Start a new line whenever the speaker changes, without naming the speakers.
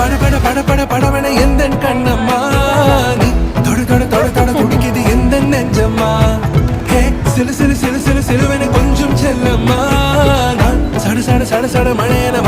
பட பட பட படவன எந்த கண்ணம்மா நீ தொட தொட தொட தொட துடிக்குது எந்த நெஞ்சம்மா ஹே சிலு சிலு சிலு சிலு சிலுவன கொஞ்சம் செல்லம்மா நான் சட சட சட சட மழையன